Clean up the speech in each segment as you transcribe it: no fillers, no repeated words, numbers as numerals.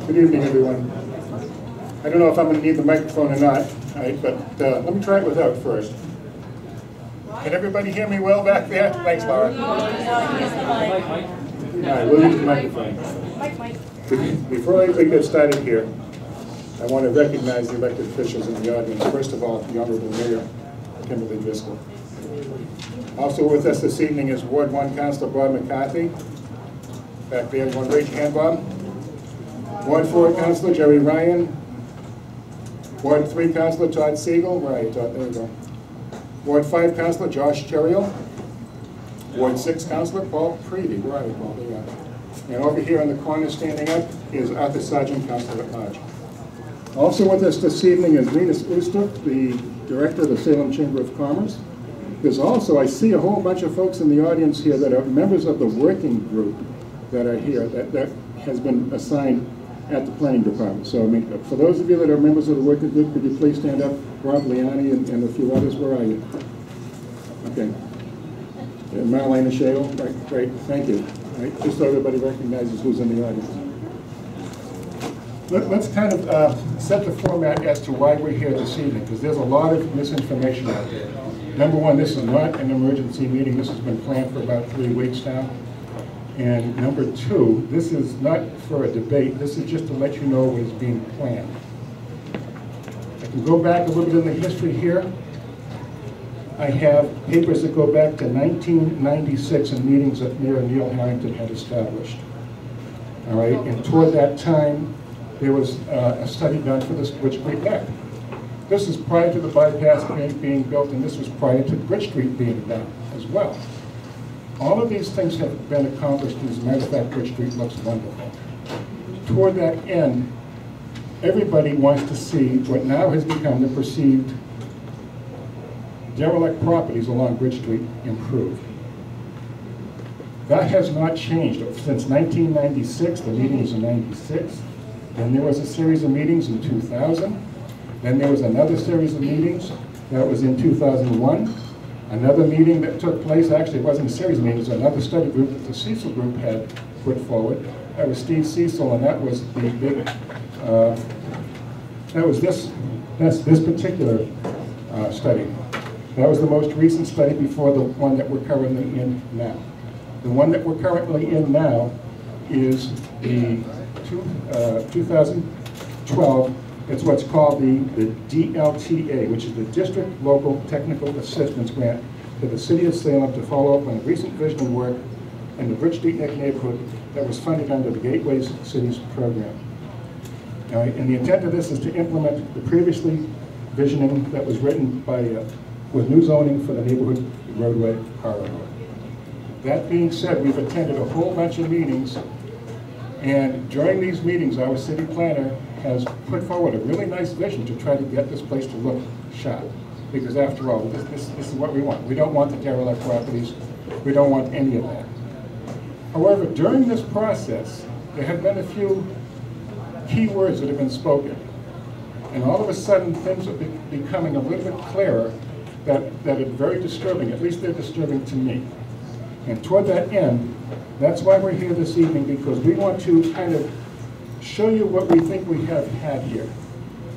Good evening, everyone. I don't know if I'm going to need the microphone or not, right, but let me try it without first. Can everybody hear me well back there? Thanks, Laura. All right, we'll use the microphone. Before I get started here, I want to recognize the elected officials in the audience. First of all, the Honorable Mayor, Kimberly Driscoll. Also with us this evening is Ward 1 Councilor Bob McCarthy. Back there, you want to raise your hand, Bob? Ward 4 Councilor Jerry Ryan. Ward 3 Councilor Todd Siegel. Where are you, Todd? There you go. Ward 5 Councilor Josh Cheriel. Ward 6 Councilor Paul Preedy. Where are you, Paul? There you are. And over here in the corner standing up is Arthur Sargent, Councilor at Large. Also with us this evening is Venus Ustuk, the Director of the Salem Chamber of Commerce. There's also, I see a whole bunch of folks in the audience here that are members of the working group that are here, that has been assigned at the planning department. So, I mean, for those of you that are members of the working group, could you please stand up? Rob Liani and a few others, where are you? Okay. Marlena Shale, right, great, thank you. Right, just so everybody recognizes who's in the audience. Let's kind of set the format as to why we're here this evening, because there's a lot of misinformation out there. Number one, this is not an emergency meeting. This has been planned for about 3 weeks now. And number two, this is not for a debate. This is just to let you know what is being planned. I can go back a little bit in the history here. I have papers that go back to 1996 and meetings that Mayor Neil Harrington had established. All right, and toward that time, there was a study done for this Bridge Street Neck. This is prior to the bypass being built, and this was prior to Bridge Street being done as well. All of these things have been accomplished, and as a matter of fact, Bridge Street looks wonderful. Toward that end, everybody wants to see what now has become the perceived derelict properties along Bridge Street improved. That has not changed since 1996. The meeting was in 96. Then there was a series of meetings in 2000. Then there was another series of meetings that was in 2001. Another meeting that took place, actually it wasn't a series of meetings, another study group that the Cecil group had put forward. That was Steve Cecil, and that was the big, that was this particular study. That was the most recent study before the one that we're currently in now. The one that we're currently in now is the 2012. It's what's called the DLTA, which is the District Local Technical Assistance Grant to the City of Salem to follow up on a recent visioning work in the Bridge Street Neck neighborhood that was funded under the Gateways Cities program. All right, and the intent of this is to implement the previously visioning that was written by, with new zoning for the neighborhood roadway corridor. That being said, we've attended a whole bunch of meetings, and during these meetings, our city planner has put forward a really nice vision to try to get this place to look sharp. Because after all, this is what we want. We don't want the derelict properties. We don't want any of that. However, during this process, there have been a few key words that have been spoken. And all of a sudden, things are becoming a little bit clearer that are very disturbing. At least they're disturbing to me. And toward that end, that's why we're here this evening, because we want to kind of show you what we think we have had here.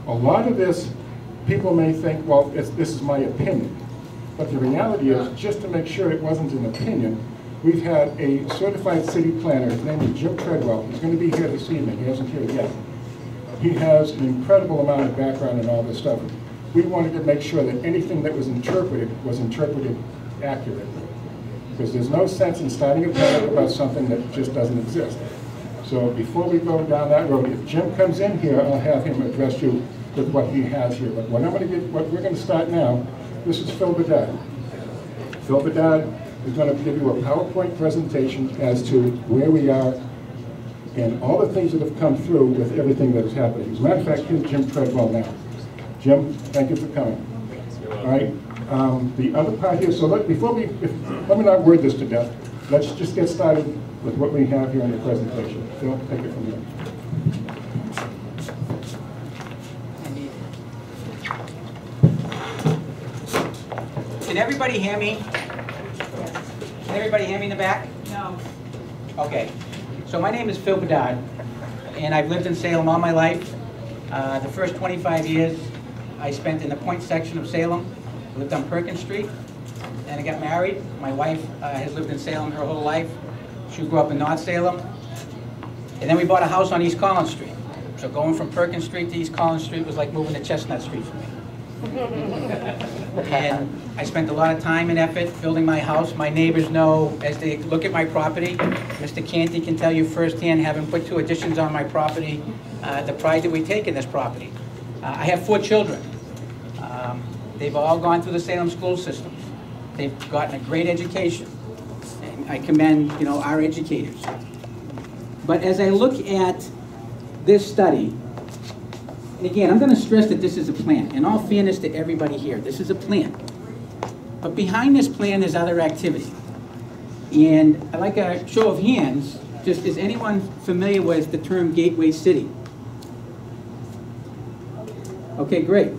A lot of this, people may think, well, this is my opinion. But the reality is, just to make sure it wasn't an opinion, we've had a certified city planner. His name is Jim Treadwell. He's going to be here this evening. He isn't here yet. He has an incredible amount of background in all this stuff. We wanted to make sure that anything that was interpreted accurately. Because there's no sense in starting a panic about something that just doesn't exist. So before we go down that road, if Jim comes in here, I'll have him address you with what he has here. But what we're going to start now, this is Phil Bedard. Phil Bedard is going to give you a PowerPoint presentation as to where we are and all the things that have come through with everything that is happening. As a matter of fact, here's Jim Treadwell now. Jim, thank you for coming. All right. The other part here, so let me not word this to death. Let's just get started with what we have here in the presentation. Phil, take it from here. Can everybody hear me? Can everybody hear me in the back? No. Okay. So my name is Phil Bedard. and I've lived in Salem all my life. The first 25 years I spent in the Point section of Salem. I lived on Perkins Street, and I got married. My wife has lived in Salem her whole life. She grew up in North Salem. And then we bought a house on East Collins Street. So going from Perkins Street to East Collins Street was like moving to Chestnut Street for me. And I spent a lot of time and effort building my house. My neighbors know, as they look at my property, Mr. Canty can tell you firsthand, having put 2 additions on my property, the pride that we take in this property. I have 4 children. They've all gone through the Salem school systems. They've gotten a great education. And I commend, our educators. But as I look at this study, and again, I'm going to stress that this is a plan. In all fairness to everybody here, this is a plan. But behind this plan is other activity. And I'd like a show of hands. Just, is anyone familiar with the term Gateway City? Okay, great.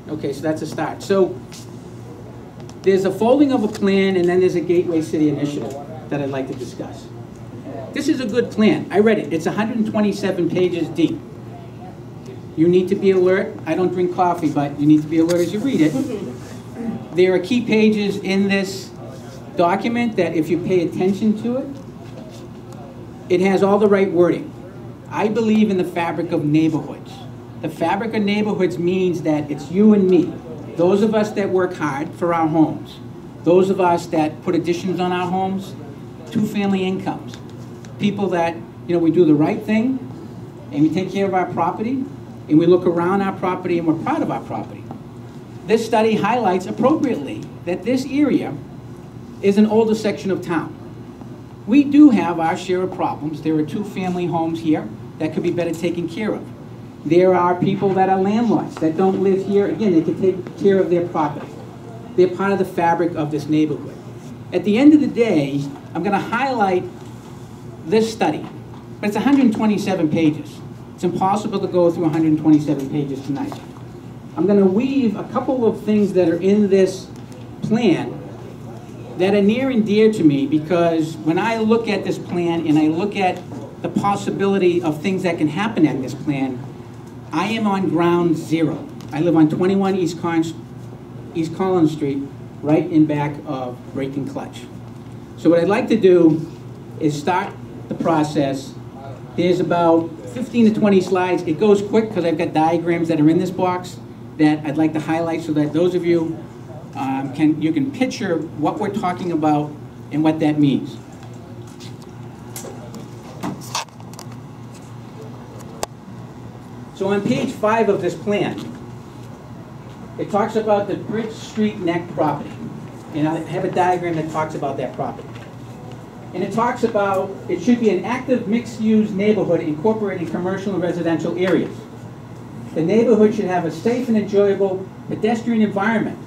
Okay, so that's a start. So there's a folding of a plan, and then there's a Gateway City initiative that I'd like to discuss. This is a good plan. I read it. It's 127 pages deep. You need to be alert. I don't drink coffee, but you need to be alert as you read it. There are key pages in this document that if you pay attention to it, it has all the right wording. I believe in the fabric of neighborhoods. The fabric of neighborhoods means that it's you and me. Those of us that work hard for our homes. Those of us that put additions on our homes. 2-family incomes. People that, we do the right thing, and we take care of our property, and we look around our property, and we're proud of our property. This study highlights appropriately that this area is an older section of town. We do have our share of problems. There are 2-family homes here that could be better taken care of. There are people that are landlords that don't live here. Again, they can take care of their property. They're part of the fabric of this neighborhood. At the end of the day, I'm going to highlight this study, but it's 127 pages. It's impossible to go through 127 pages tonight. I'm going to weave a couple of things that are in this plan that are near and dear to me, because when I look at this plan and I look at the possibility of things that can happen in this plan, I am on ground zero. I live on 21 East Collins Street, right in back of Breaking Clutch. So what I'd like to do is start the process. There's about 15 to 20 slides. It goes quick because I've got diagrams that are in this box that I'd like to highlight so that those of you can picture what we're talking about and what that means. So on page 5 of this plan, it talks about the Bridge Street Neck property. And I have a diagram that talks about that property. And it talks about it should be an active mixed-use neighborhood incorporating commercial and residential areas. The neighborhood should have a safe and enjoyable pedestrian environment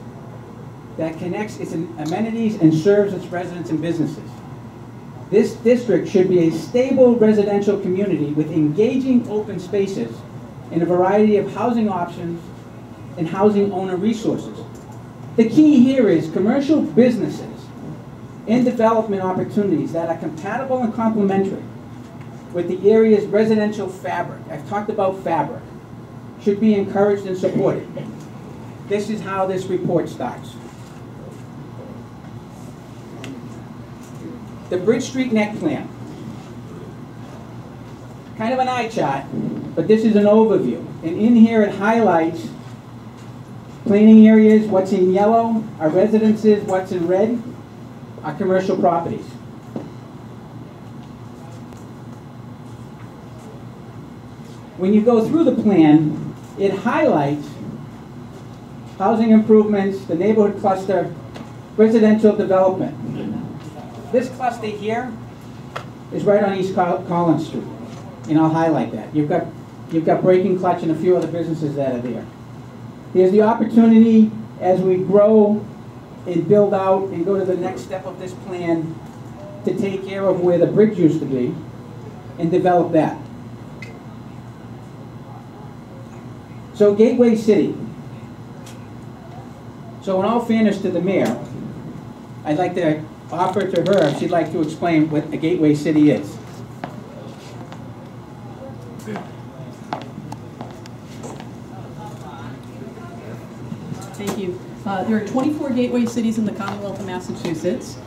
that connects its amenities and serves its residents and businesses. This district should be a stable residential community with engaging open spaces and a variety of housing options and housing owner resources. The key here is commercial businesses and development opportunities that are compatible and complementary with the area's residential fabric. I've talked about fabric. Should be encouraged and supported. This is how this report starts. The Bridge Street Neck Plan. Kind of an eye chart, but this is an overview. And in here it highlights planning areas, what's in yellow, our residences, what's in red, our commercial properties. When you go through the plan, it highlights housing improvements, the neighborhood cluster, residential development. This cluster here is right on East Collins Street, and I'll highlight that. You've got Breaking Clutch and a few other businesses that are there. There's the opportunity as we grow and build out and go to the next step of this plan to take care of where the bridge used to be and develop that. So Gateway City. So in all fairness to the mayor, I'd like to offer to her if she'd like to explain what a Gateway City is. Thank you. There are 24 gateway cities in the Commonwealth of Massachusetts.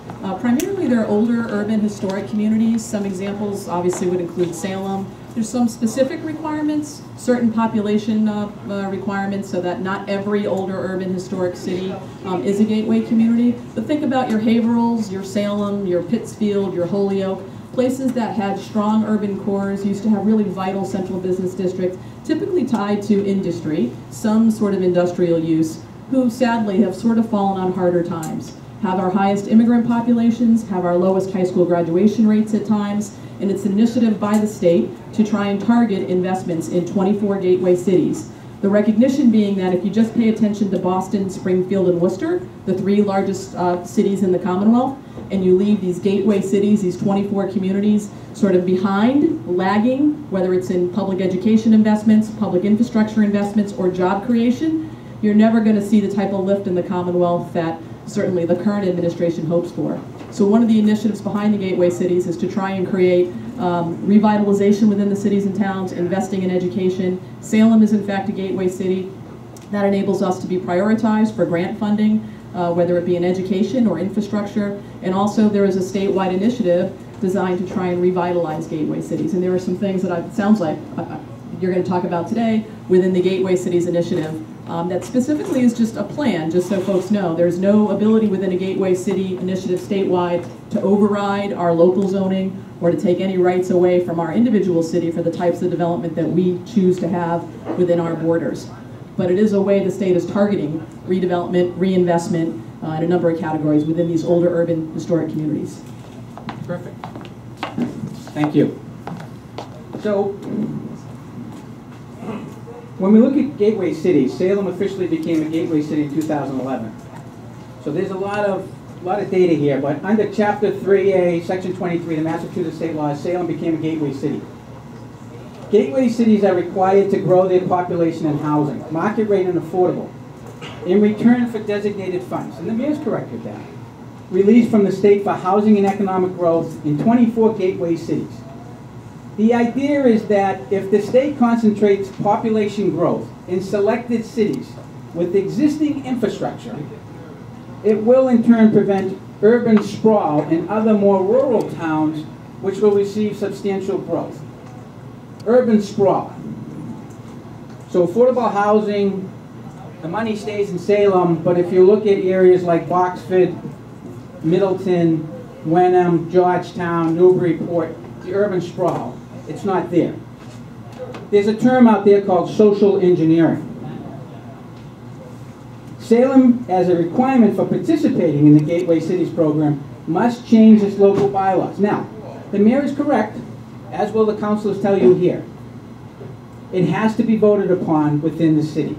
Primarily, they're older urban historic communities. Some examples obviously would include Salem. There's some specific requirements, certain population requirements, so that not every older urban historic city is a gateway community. But think about your Haverhills, your Salem, your Pittsfield, your Holyoke, places that had strong urban cores, used to have really vital central business districts, typically tied to industry, some sort of industrial use, who sadly have sort of fallen on harder times, have our highest immigrant populations, have our lowest high school graduation rates at times, and it's an initiative by the state to try and target investments in 24 gateway cities. The recognition being that if you just pay attention to Boston, Springfield, and Worcester, the 3 largest cities in the Commonwealth, and you leave these gateway cities, these 24 communities, sort of behind, lagging, whether it's in public education investments, public infrastructure investments, or job creation, you're never going to see the type of lift in the Commonwealth that certainly the current administration hopes for. So one of the initiatives behind the gateway cities is to try and create revitalization within the cities and towns, investing in education. Salem is in fact a gateway city. That enables us to be prioritized for grant funding, whether it be in education or infrastructure. And also there is a statewide initiative designed to try and revitalize gateway cities. And there are some things that it sounds like you're going to talk about today within the Gateway Cities Initiative. That specifically is just a plan, just so folks know. There's no ability within a Gateway City initiative statewide to override our local zoning or to take any rights away from our individual city for the types of development that we choose to have within our borders. But it is a way the state is targeting redevelopment, reinvestment in a number of categories within these older urban historic communities. Perfect. Thank you. So, when we look at gateway cities, Salem officially became a gateway city in 2011. So there's a lot of data here, but under Chapter 3A, Section 23 of the Massachusetts State Laws, Salem became a gateway city. Gateway cities are required to grow their population and housing, market rate and affordable, in return for designated funds, and the mayor's correct with that, released from the state for housing and economic growth in 24 gateway cities. The idea is that if the state concentrates population growth in selected cities with existing infrastructure, it will in turn prevent urban sprawl in other more rural towns which will receive substantial growth. Urban sprawl. So affordable housing, the money stays in Salem, but if you look at areas like Boxford, Middleton, Wenham, Georgetown, Newburyport, the urban sprawl, it's not there. There's a term out there called social engineering. Salem, as a requirement for participating in the Gateway Cities program, must change its local bylaws. Now, the mayor is correct, as will the councilors tell you here. It has to be voted upon within the city.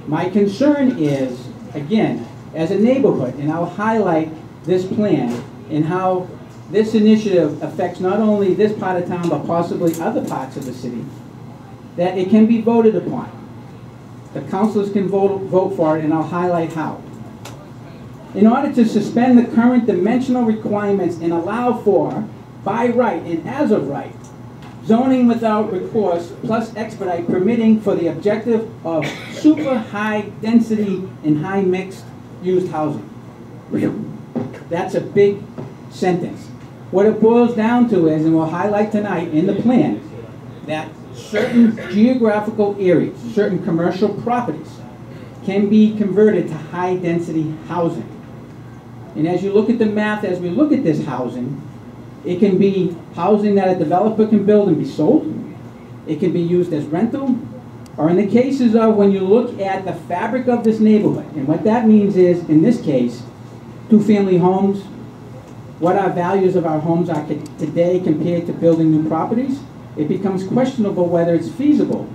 My concern is, again, as a neighborhood, and I'll highlight this plan and how this initiative affects not only this part of town, but possibly other parts of the city, that it can be voted upon. The councilors can vote for it, and I'll highlight how. In order to suspend the current dimensional requirements and allow for, by right and as of right, zoning without recourse plus expedite permitting for the objective of super high density and high mixed used housing. That's a big sentence. What it boils down to is, and we'll highlight tonight in the plan, that certain geographical areas, certain commercial properties can be converted to high density housing. And as you look at the math, as we look at this housing, it can be housing that a developer can build and be sold. It can be used as rental, or in the cases of when you look at the fabric of this neighborhood, and what that means is, in this case, 2-family homes, what our values of our homes are today compared to building new properties, it becomes questionable whether it's feasible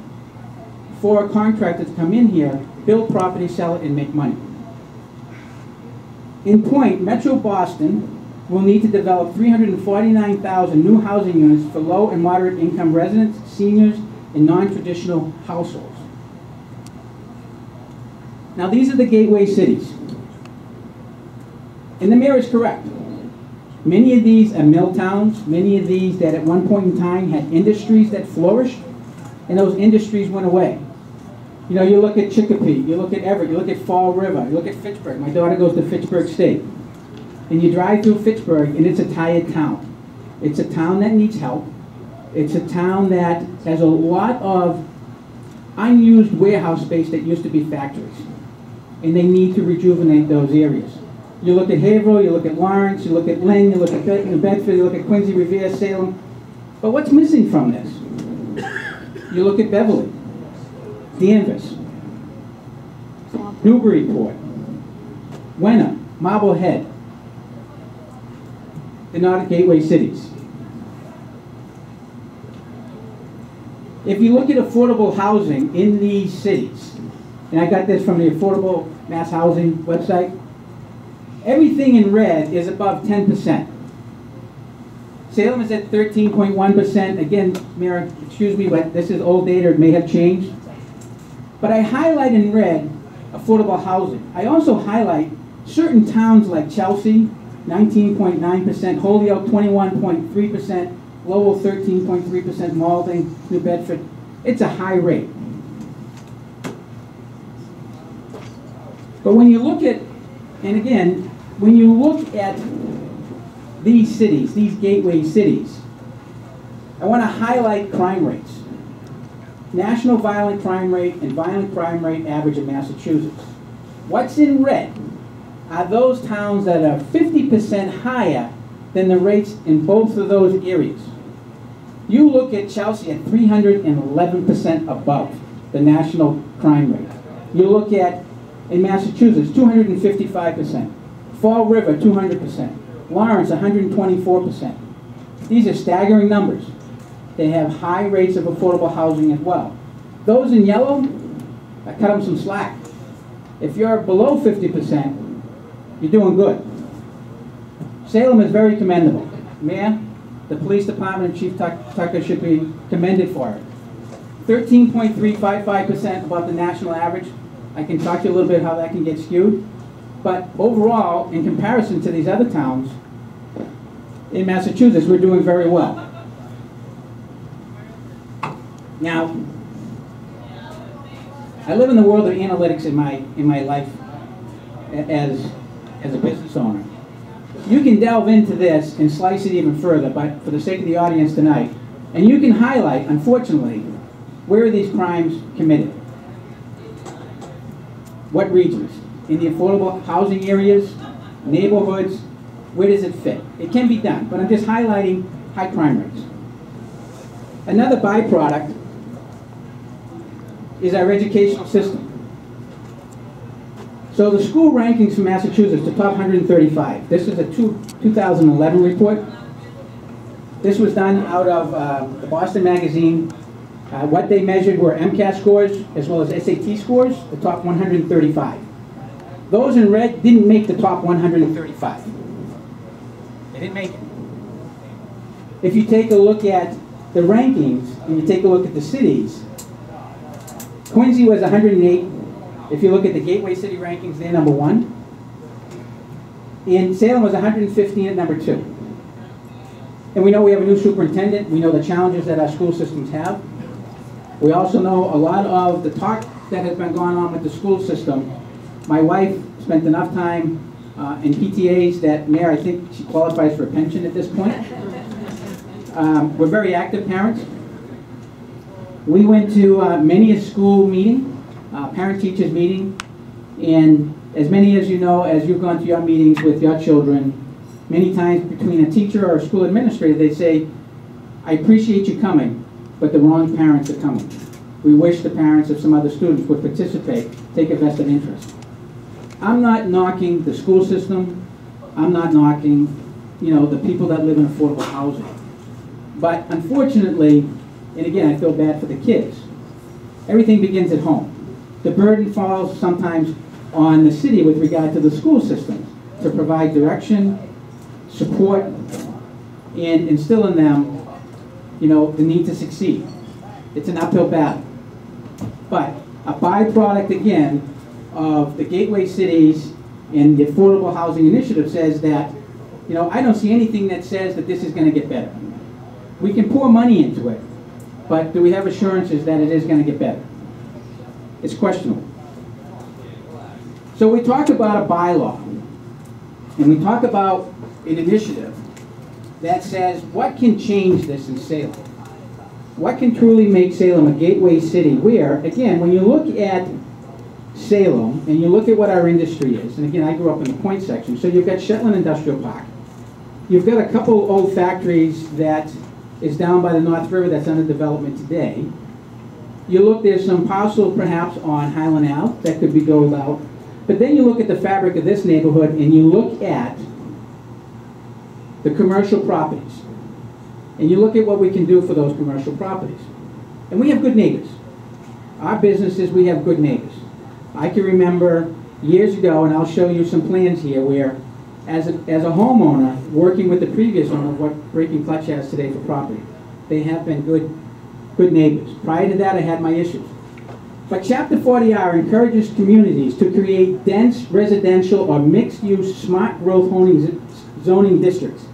for a contractor to come in here, build property, sell it, and make money. In point, Metro Boston will need to develop 349,000 new housing units for low and moderate income residents, seniors, and non-traditional households. Now these are the gateway cities. And the mayor is correct. Many of these are mill towns, many of these that at one point in time had industries that flourished, and those industries went away. You know, you look at Chicopee, you look at Everett, you look at Fall River, you look at Fitchburg. My daughter goes to Fitchburg State. And you drive through Fitchburg, and it's a tired town. It's a town that needs help. It's a town that has a lot of unused warehouse space that used to be factories. And they need to rejuvenate those areas. You look at Haverhill, you look at Lawrence, you look at Lynn, you look at New Bedford, you look at Quincy, Revere, Salem. But what's missing from this? You look at Beverly, Danvers, Newburyport, Wenham, Marblehead. They're not gateway cities. If you look at affordable housing in these cities, and I got this from the Affordable Mass Housing website, everything in red is above 10%. Salem is at 13.1%. Again, Mayor, excuse me, but this is old data, it may have changed. But I highlight in red affordable housing. I also highlight certain towns like Chelsea, 19.9%, Holyoke, 21.3%, Lowell, 13.3%, Malden, New Bedford. It's a high rate. But when you look at, and again, when you look at these cities, these gateway cities, I want to highlight crime rates. National violent crime rate and violent crime rate average in Massachusetts. What's in red are those towns that are 50% higher than the rates in both of those areas. You look at Chelsea at 311% above the national crime rate. You look at, in Massachusetts, 255%. Fall River, 200%. Lawrence, 124%. These are staggering numbers. They have high rates of affordable housing as well. Those in yellow, I cut them some slack. If you're below 50%, you're doing good. Salem is very commendable. Mayor, the police department, Chief Tucker should be commended for it. 13.355% above the national average. I can talk to you a little bit how that can get skewed. But overall, in comparison to these other towns, in Massachusetts, we're doing very well. Now, I live in the world of analytics in my life as a business owner. You can delve into this and slice it even further, but for the sake of the audience tonight, and you can highlight, unfortunately, where are these crimes committed? What regions? In the affordable housing areas, neighborhoods, where does it fit? It can be done, but I'm just highlighting high crime rates. Another byproduct is our educational system. So the school rankings for Massachusetts, the top 135. This is a 2011 report. This was done out of the Boston Magazine. What they measured were MCAS scores as well as SAT scores, the top 135. Those in red didn't make the top 135. They didn't make it. If you take a look at the rankings and you take a look at the cities, Quincy was 108. If you look at the Gateway City rankings, they're number 1. And Salem was 115 at number 2. And we know we have a new superintendent. We know the challenges that our school systems have. We also know a lot of the talk that has been going on with the school system. My wife spent enough time in PTAs that, Mayor, I think she qualifies for a pension at this point. We're very active parents. We went to many a school meeting, parent-teachers meeting, and as many as you know, as you've gone to your meetings with your children, many times between a teacher or a school administrator, they say, I appreciate you coming, but the wrong parents are coming. We wish the parents of some other students would participate, take a vested interest. I'm not knocking the school system. I'm not knocking, the people that live in affordable housing. But unfortunately, and again, I feel bad for the kids, everything begins at home. The burden falls sometimes on the city with regard to the school systems to provide direction, support, and instill in them, the need to succeed. It's an uphill battle. But a byproduct, again, of the gateway cities and the Affordable Housing Initiative says that, I don't see anything that says that this is going to get better. We can pour money into it, But do we have assurances that it is going to get better? It's questionable. So we talk about a bylaw, and we talk about an initiative that says what can change this in Salem? What can truly make Salem a gateway city where, again, when you look at Salem and you look at what our industry is, and again, I grew up in the Point section, so you've got Shetland Industrial Park. You've got a couple old factories that is down by the North River that's under development today. You look, there's some parcel perhaps on Highland Ave that could be doled out. But then you look at the fabric of this neighborhood and you look at the commercial properties. And you look at what we can do for those commercial properties. And we have good neighbors. Our businesses, we have good neighbors. I can remember years ago, and I'll show you some plans here, where as a homeowner, working with the previous owner of what Breaking Clutch has today for property, they have been good neighbors. Prior to that, I had my issues. But Chapter 40R encourages communities to create dense residential or mixed-use smart growth zoning districts,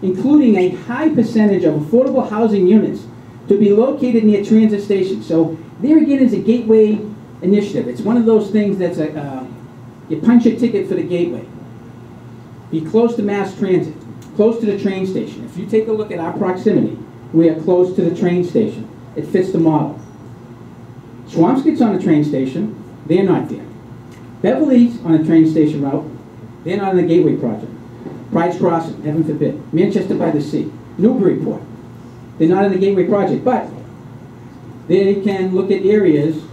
including a high percentage of affordable housing units to be located near transit stations. So there again is a gateway initiative. It's one of those things that's you punch a ticket for the gateway. Be close to mass transit, close to the train station. If you take a look at our proximity, we are close to the train station. It fits the model. Swampscott's on the train station, they're not there. Beverly's on a train station route, they're not on the Gateway project. Pride's Crossing, heaven forbid. Manchester by the Sea, Newburyport, they're not on the Gateway project, but they can look at areas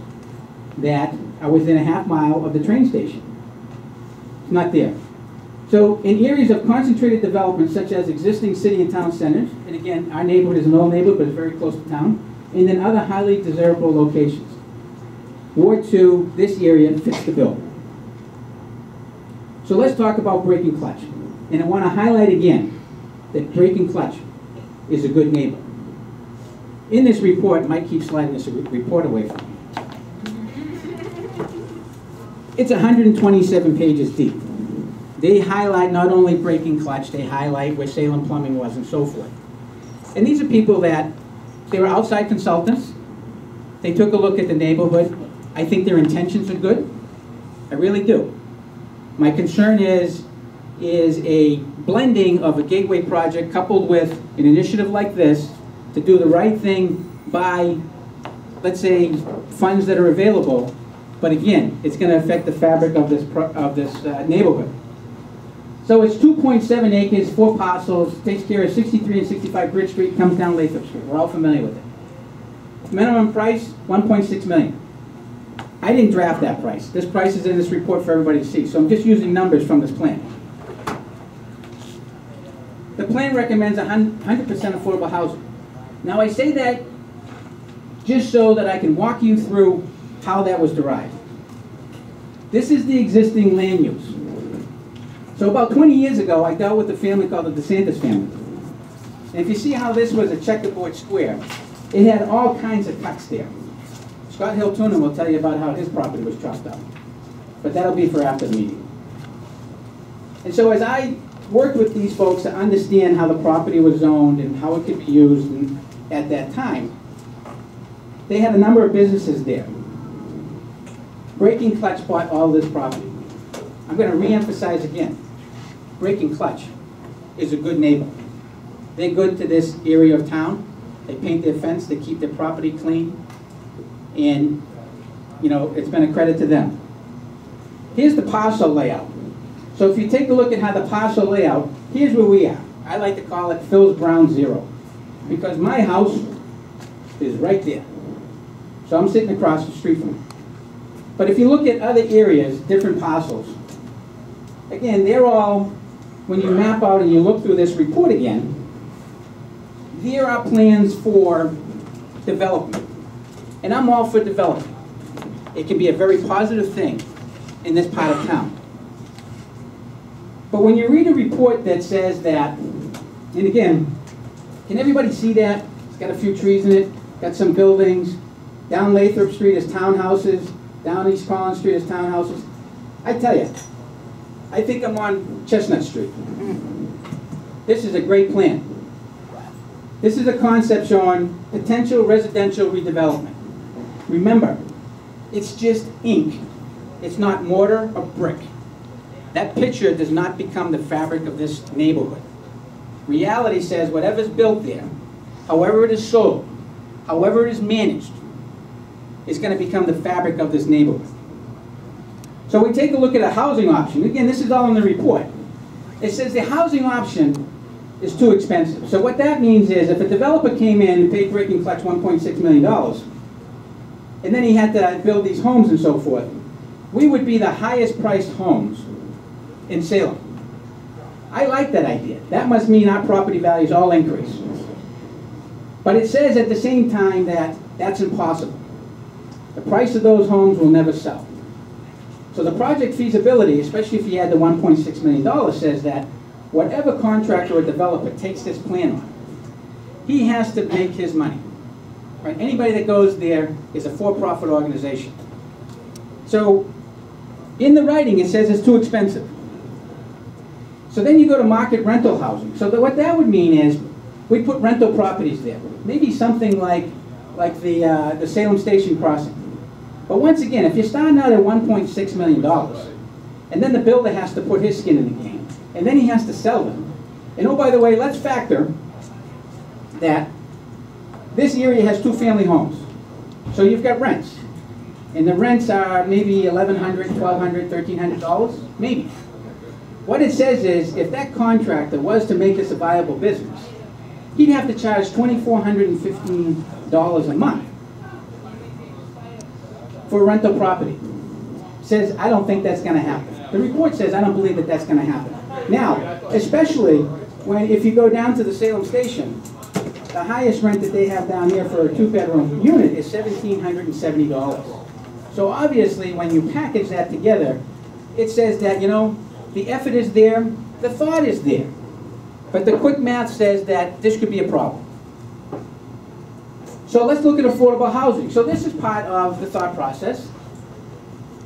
that are within a half mile of the train station. It's not there. So in areas of concentrated development such as existing city and town centers, and again, our neighborhood is an old neighborhood but it's very close to town, and then other highly desirable locations. Ward 2, this area fits the bill. So let's talk about Breaking Clutch. And I want to highlight again that Breaking Clutch is a good neighbor. In this report, Mike keeps sliding this report away from me. It's 127 pages deep. They highlight not only Breaking Clutch, they highlight where Salem Plumbing was and so forth. And these are people that, they were outside consultants. They took a look at the neighborhood. I think their intentions are good. I really do. My concern is a blending of a gateway project coupled with an initiative like this to do the right thing by, let's say, funds that are available. But again, it's going to affect the fabric of this neighborhood. So it's 2.7 acres, 4 parcels, takes care of 63 and 65 Bridge Street, comes down Lathrop Street. We're all familiar with it. Minimum price, $1.6 million. I didn't draft that price. This price is in this report for everybody to see. So I'm just using numbers from this plan. The plan recommends 100% affordable housing. Now I say that just so that I can walk you through how that was derived. This is the existing land use. So about 20 years ago, I dealt with a family called the DeSantis family. And if you see how this was a checkerboard square, it had all kinds of cuts there. Scott Hill-Tuna will tell you about how his property was chopped up. But that'll be for after the meeting. And so as I worked with these folks to understand how the property was zoned and how it could be used at that time, they had a number of businesses there. Breaking Clutch bought all this property. I'm going to re-emphasize again. Breaking Clutch is a good neighbor. They're good to this area of town. They paint their fence, they keep their property clean, and you know, it's been a credit to them. Here's the parcel layout. So if you take a look at how the parcel layout, here's where we are. I like to call it Phil's Ground Zero, because my house is right there. So I'm sitting across the street from it. But if you look at other areas, different parcels, again, they're all, when you map out and you look through this report again, there are plans for development. And I'm all for development. It can be a very positive thing in this part of town. But when you read a report that says that, and again, can everybody see that? It's got a few trees in it, got some buildings. Down Lathrop Street is townhouses. Down East Collins Street is townhouses. I tell you, I think I'm on Chestnut Street. This is a great plan. This is a concept showing potential residential redevelopment. Remember, it's just ink. It's not mortar or brick. That picture does not become the fabric of this neighborhood. Reality says whatever's built there, however it is sold, however it is managed, is going to become the fabric of this neighborhood. So we take a look at a housing option. Again, this is all in the report. It says the housing option is too expensive. So what that means is if a developer came in and paid Breaking Clutch $1.6 million, and then he had to build these homes and so forth, we would be the highest priced homes in Salem. I like that idea. That must mean our property values all increase. But it says at the same time that that's impossible. The price of those homes will never sell. So the project feasibility, especially if you had the $1.6 million, says that whatever contractor or developer takes this plan on, he has to make his money. Right? Anybody that goes there is a for-profit organization. So in the writing it says it's too expensive. So then you go to market rental housing. So what that would mean is we put rental properties there. Maybe something like the Salem Station Crossing. But once again, if you're starting out at $1.6 million, and then the builder has to put his skin in the game, and then he has to sell them, and oh, by the way, let's factor that this area has 2 family homes. So you've got rents. And the rents are maybe $1,100, $1,200, $1,300, maybe. What it says is, if that contractor was to make this a viable business, he'd have to charge $2,415 a month for a rental property. Says, I don't think that's going to happen. The report says, I don't believe that that's going to happen. Now, especially if you go down to the Salem Station, the highest rent that they have down here for a 2-bedroom unit is $1,770. So obviously, when you package that together, it says that, you know, the effort is there, the thought is there. But the quick math says that this could be a problem. So let's look at affordable housing. So this is part of the thought process.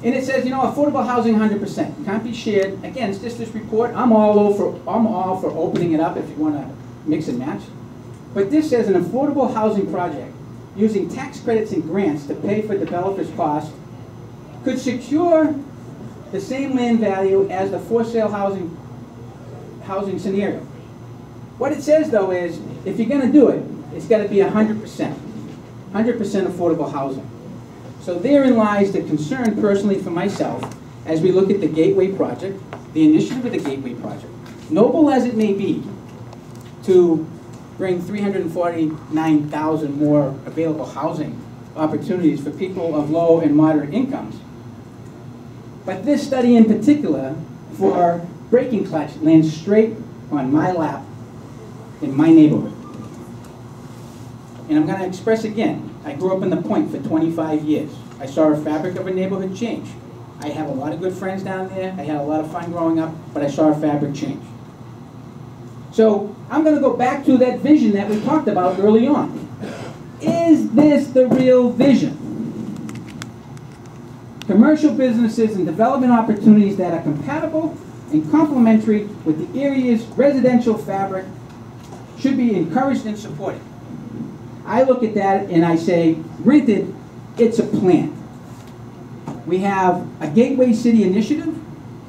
And it says, you know, affordable housing 100%. Can't be shared. Again, it's just this report. I'm all for opening it up if you want to mix and match. But this says an affordable housing project using tax credits and grants to pay for developers' costs could secure the same land value as the for-sale housing scenario. What it says, though, is if you're going to do it, it's got to be 100%. 100% affordable housing. So therein lies the concern personally for myself as we look at the Gateway Project, the initiative of the Gateway Project. Noble as it may be to bring 349,000 more available housing opportunities for people of low and moderate incomes. But this study in particular for Breaking Clutch lands straight on my lap in my neighborhood. And I'm going to express again, I grew up in the Point for 25 years. I saw a fabric of a neighborhood change. I have a lot of good friends down there. I had a lot of fun growing up, but I saw a fabric change. So I'm going to go back to that vision that we talked about early on. Is this the real vision? Commercial businesses and development opportunities that are compatible and complementary with the area's residential fabric should be encouraged and supported. I look at that and I say, granted, it's a plan. We have a Gateway City initiative.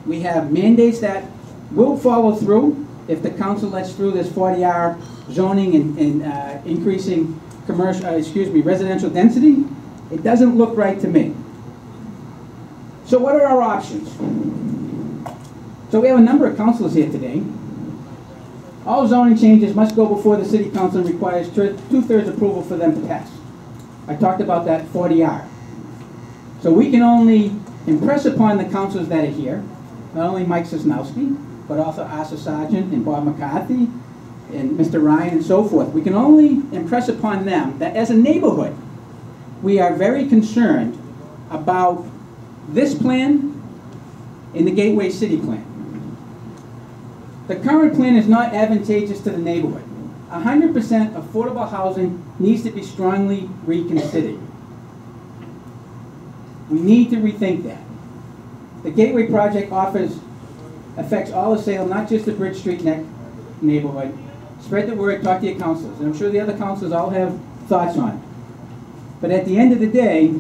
We have mandates that will follow through if the council lets through this 40-hour zoning and increasing residential density. It doesn't look right to me. So what are our options? So we have a number of councilors here today. All zoning changes must go before the city council and requires 2/3 approval for them to pass. I talked about that 40R. So we can only impress upon the councilors that are here, not only Mike Sosnowski, but also Asa Sargent and Bob McCarthy and Mr. Ryan and so forth. We can only impress upon them that as a neighborhood, we are very concerned about this plan and the Gateway City plan. The current plan is not advantageous to the neighborhood. 100% affordable housing needs to be strongly reconsidered. We need to rethink that. The Gateway Project affects all of Salem, not just the Bridge Street neighborhood. Spread the word, talk to your counselors, and I'm sure the other counselors all have thoughts on it. But at the end of the day,